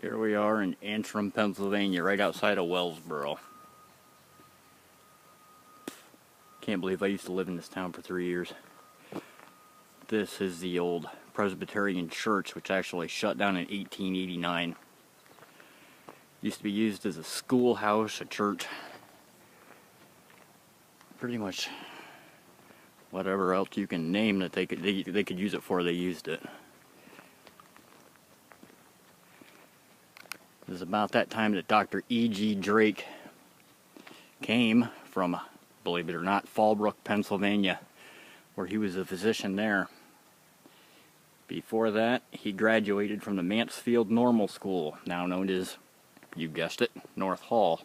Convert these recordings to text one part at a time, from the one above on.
Here we are in Antrim, Pennsylvania, right outside of Wellsboro. Can't believe I used to live in this town for 3 years. This is the old Presbyterian church, which actually shut down in 1889. Used to be used as a schoolhouse, a church, pretty much whatever else you can name that they could use it for, they used it. It was about that time that Dr. E.G. Drake came from, believe it or not, Fallbrook, Pennsylvania, where he was a physician there. Before that, he graduated from the Mansfield Normal School, now known as, you guessed it, North Hall.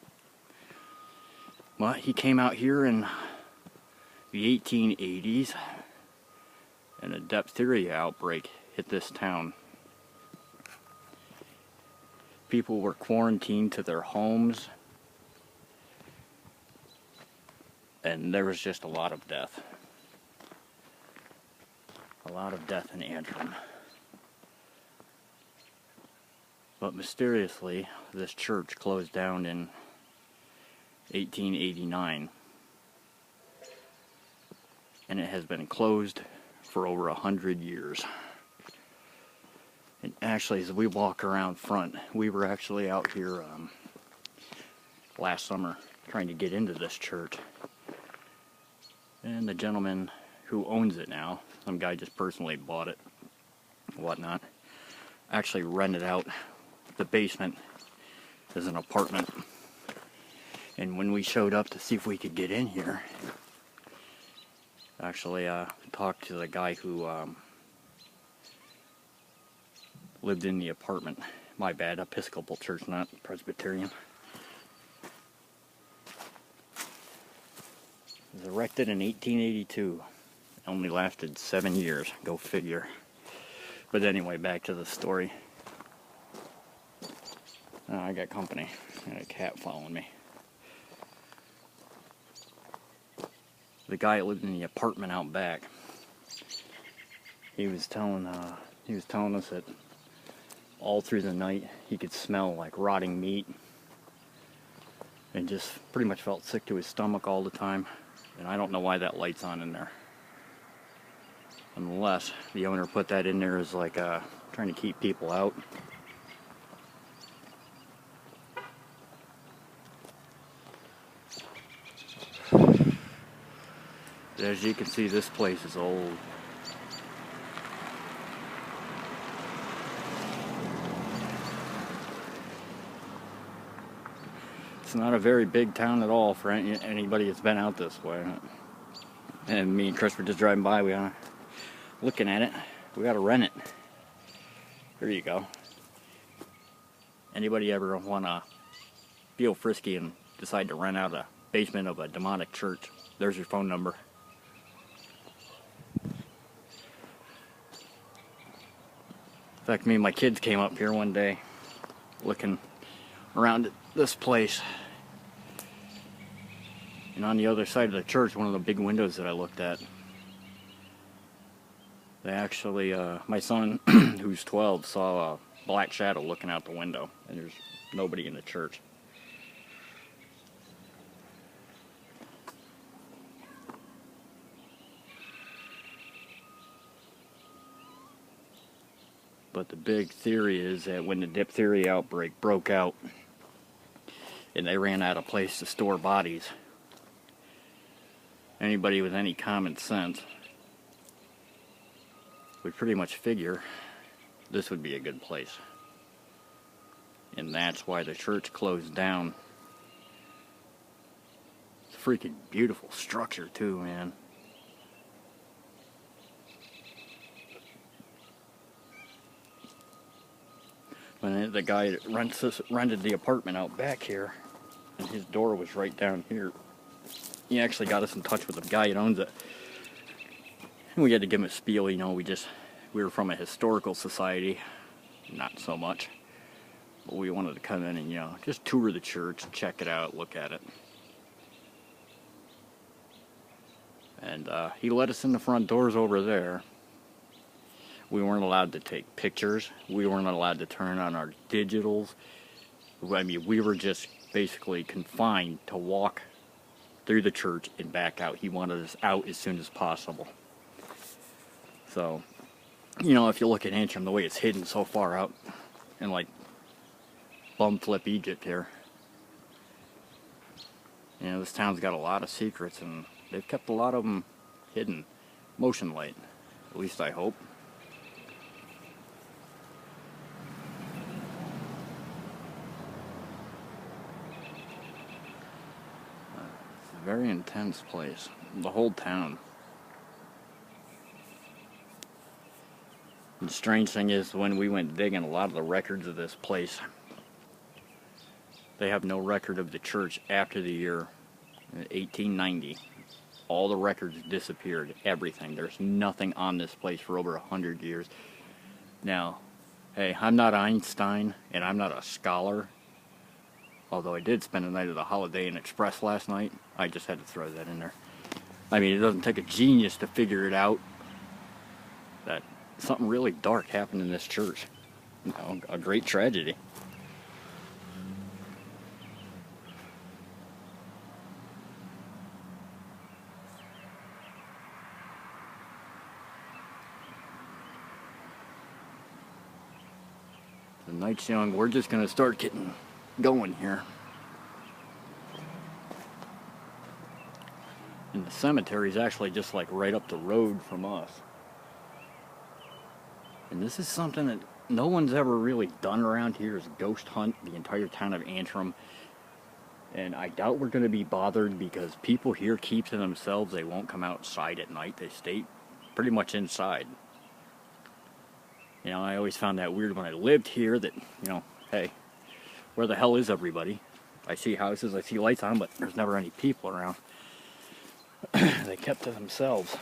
But he came out here in the 1880s, and a diphtheria outbreak hit this town. People were quarantined to their homes, and there was just a lot of death. A lot of death in Antrim. But mysteriously, this church closed down in 1889. And it has been closed for over 100 years. And actually, as we walk around front, we were actually out here last summer trying to get into this church. And the gentleman who owns it now, some guy just personally bought it, whatnot, actually rented out the basement as an apartment. And when we showed up to see if we could get in here, actually talked to the guy who lived in the apartment. My bad, Episcopal church, not Presbyterian. It was erected in 1882. Only lasted 7 years, go figure. But anyway, back to the story. I got company. I got a cat following me. The guy that lived in the apartment out back, he was telling us that all through the night he could smell like rotting meat and just pretty much felt sick to his stomach all the time. And I don't know why that light's on in there, unless the owner put that in there as like trying to keep people out. As you can see, this place is old. It's not a very big town at all for anybody that's been out this way. And me and Chris were just driving by, we are looking at it. We gotta rent it. There you go. Anybody ever wanna feel frisky and decide to rent out a basement of a demonic church, there's your phone number. In fact, me and my kids came up here one day looking around at this place. And on the other side of the church, one of the big windows that I looked at, they actually, my son, who's 12, saw a black shadow looking out the window. And there's nobody in the church. But the big theory is that when the diphtheria outbreak broke out and they ran out of place to store bodies, anybody with any common sense would pretty much figure this would be a good place. And that's why the church closed down. It's a freaking beautiful structure too, man. When the guy that rented the apartment out back here, and his door was right down here, he actually got us in touch with the guy that owns it. And we had to give him a spiel, you know, we were from a historical society, not so much. But we wanted to come in and, you know, just tour the church, check it out, look at it. And he let us in the front doors over there. We weren't allowed to take pictures. We weren't allowed to turn on our digitals. I mean, we were just basically confined to walk through the church and back out. He wanted us out as soon as possible. So, you know, if you look at Antrim, the way it's hidden so far out in like bumflip Egypt here, you know, this town's got a lot of secrets, and they've kept a lot of them hidden. Motion light, at least I hope. It's a very intense place, the whole town. And the strange thing is, when we went digging, a lot of the records of this place, they have no record of the church after the year 1890. All the records disappeared, everything. There's nothing on this place for over 100 years. Now, hey, I'm not Einstein, and I'm not a scholar, although I did spend a night at the Holiday Inn Express last night. I just had to throw that in there. I mean, it doesn't take a genius to figure it out that something really dark happened in this church. You know, a great tragedy. The night's young. We're just going to start getting going here. And the cemetery is actually just like right up the road from us. And this is something that no one's ever really done around here, is ghost hunt the entire town of Antrim. And I doubt we're going to be bothered because people here keep to themselves. They won't come outside at night. They stay pretty much inside. You know, I always found that weird when I lived here that, you know, hey, where the hell is everybody? I see houses, I see lights on, but there's never any people around. They kept to themselves.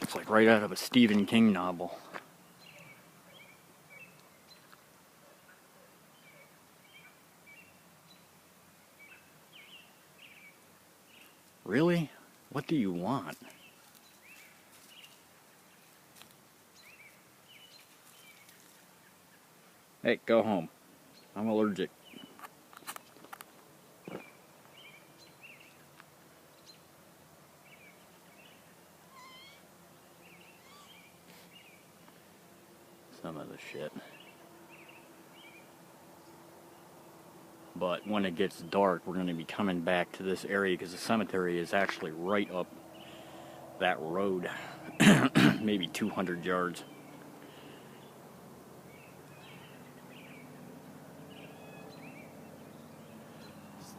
It's like right out of a Stephen King novel. Really? What do you want? Hey, go home. I'm allergic. Some of the shit. But when it gets dark, we're going to be coming back to this area because the cemetery is actually right up that road. Maybe 200 yards.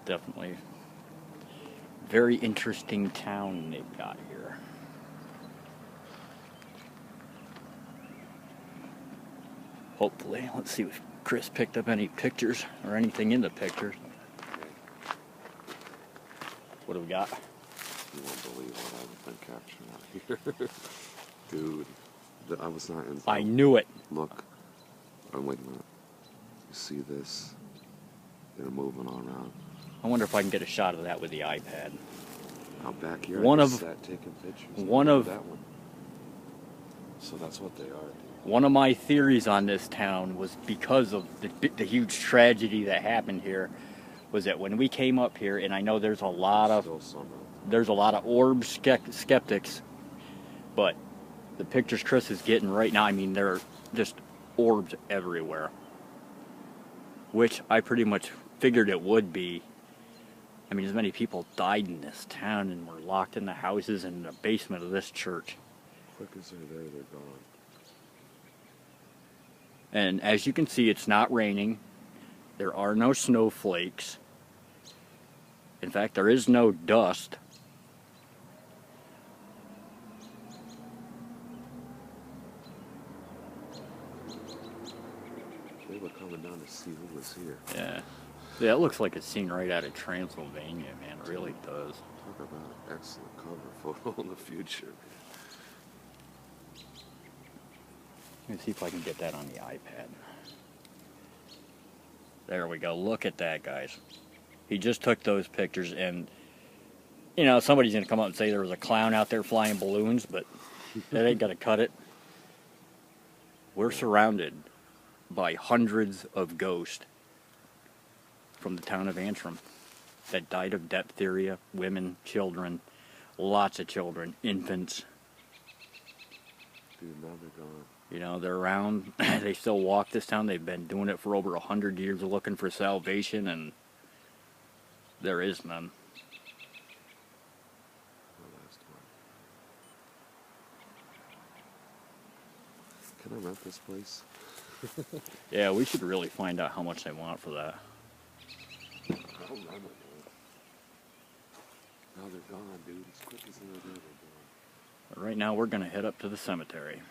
Definitely very interesting town they've got here. Hopefully, let's see if Chris picked up any pictures or anything in the pictures. What do we got? You won't believe what I've been capturing out here. Dude, I was not in. I knew it. Look. Oh, wait a minute. You see this? They're moving all around. I wonder if I can get a shot of that with the iPad. Out back here, One I of sat taking pictures. one of that one. So that's what they are, dude. One of my theories on this town was because of the huge tragedy that happened here, was that when we came up here, and I know there's a lot of orb skeptics, but the pictures Chris is getting right now, I mean, there are just orbs everywhere, which I pretty much figured it would be. I mean, as many people died in this town and were locked in the houses and in the basement of this church. Quick as they're there, they're gone. And as you can see, it's not raining. There are no snowflakes. In fact, there is no dust. They were coming down to see who was here. Yeah. Yeah, it looks like a scene right out of Transylvania, man. It really does. Talk about an excellent cover photo in the future. Let me see if I can get that on the iPad. There we go. Look at that, guys. He just took those pictures, and You know, somebody's gonna come up and say there was a clown out there flying balloons, but that ain't gonna cut it. We're surrounded by hundreds of ghosts from the town of Antrim that died of diphtheria, women, children, lots of children, infants. Dude, now they're gone. You know, they're around. They still walk this town. They've been doing it for over 100 years looking for salvation, and there is none. The last one. Can I rent this place? Yeah, we should really find out how much they want for that. I'll rent it, man. Now they're gone, dude. As quick as they're gone. But right now, we're going to head up to the cemetery.